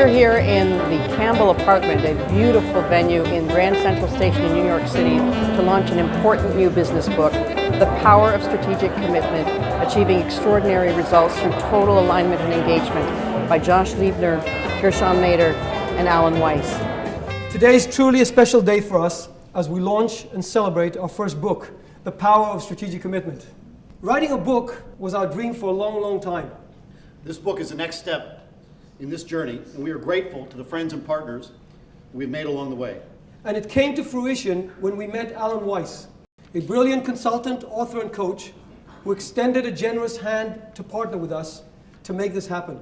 We're here in the Campbell Apartment, a beautiful venue in Grand Central Station in New York City, to launch an important new business book, The Power of Strategic Commitment, Achieving Extraordinary Results Through Total Alignment and Engagement, by Josh Liebner, Gershon Mader, and Alan Weiss. Today is truly a special day for us as we launch and celebrate our first book, The Power of Strategic Commitment. Writing a book was our dream for a long, long time. This book is the next step in this journey, and we are grateful to the friends and partners we've made along the way. And it came to fruition when we met Alan Weiss, a brilliant consultant, author, and coach who extended a generous hand to partner with us to make this happen.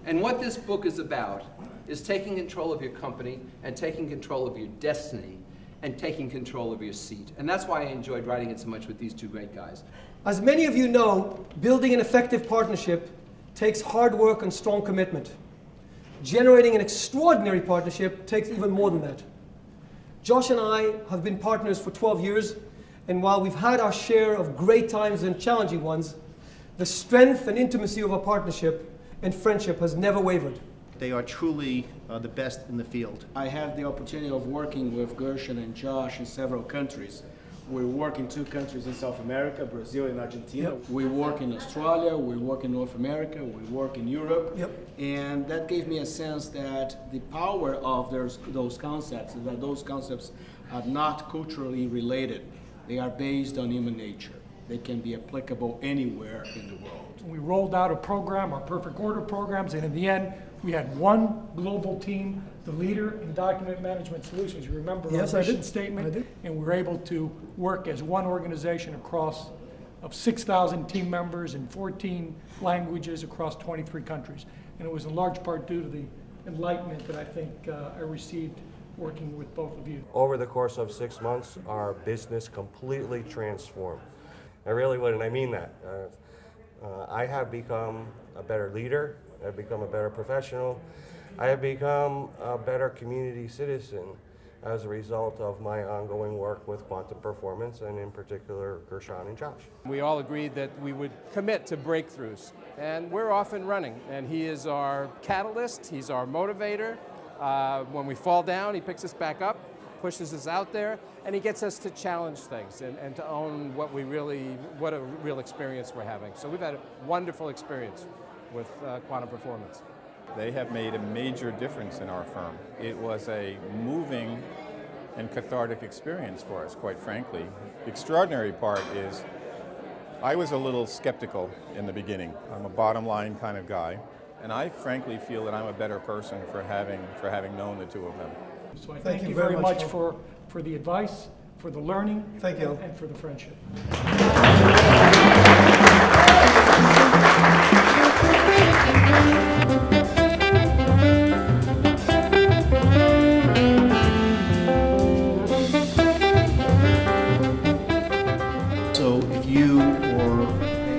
And what this book is about is taking control of your company and taking control of your destiny and taking control of your seat. And that's why I enjoyed writing it so much with these two great guys. As many of you know, building an effective partnership takes hard work and strong commitment. Generating an extraordinary partnership takes even more than that. Josh and I have been partners for 12 years, and while we've had our share of great times and challenging ones, the strength and intimacy of our partnership and friendship has never wavered. They are truly the best in the field. I had the opportunity of working with Gershon and Josh in several countries. We work in 2 countries in South America, Brazil and Argentina. Yep. We work in Australia, we work in North America, we work in Europe. Yep. And that gave me a sense that the power of those concepts is that those concepts are not culturally related. They are based on human nature. They can be applicable anywhere in the world. We rolled out a program, our Perfect Order programs, and in the end, we had one global team, the leader in document management solutions. You remember Yes, our I did. mission statement? I did. And we were able to work as one organization across of 6,000 team members in 14 languages across 23 countries. And it was in large part due to the enlightenment that I think I received working with both of you. Over the course of 6 months, our business completely transformed. I really would, and I mean that. I have become a better leader. I've become a better professional. I have become a better community citizen as a result of my ongoing work with Quantum Performance, and in particular, Gershon and Josh. We all agreed that we would commit to breakthroughs, and we're off and running. And he is our catalyst, he's our motivator. When we fall down, he picks us back up, pushes us out there, and he gets us to challenge things and to own what a real experience we're having. So we've had a wonderful experience with Quantum Performance. They have made a major difference in our firm. It was a moving and cathartic experience for us, quite frankly. The extraordinary part is I was a little skeptical in the beginning. I'm a bottom line kind of guy, and I frankly feel that I'm a better person for having known the two of them. So I thank you very much for the advice, for the learning, Thank you. and for the friendship. So if you or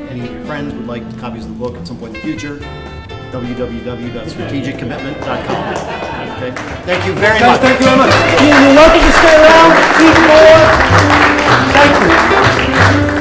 any of your friends would like copies of the book at some point in the future, www.strategiccommitment.com. Okay. Thank you very Guys, much. thank you very much. You're welcome to stay around, eat more. Thank you.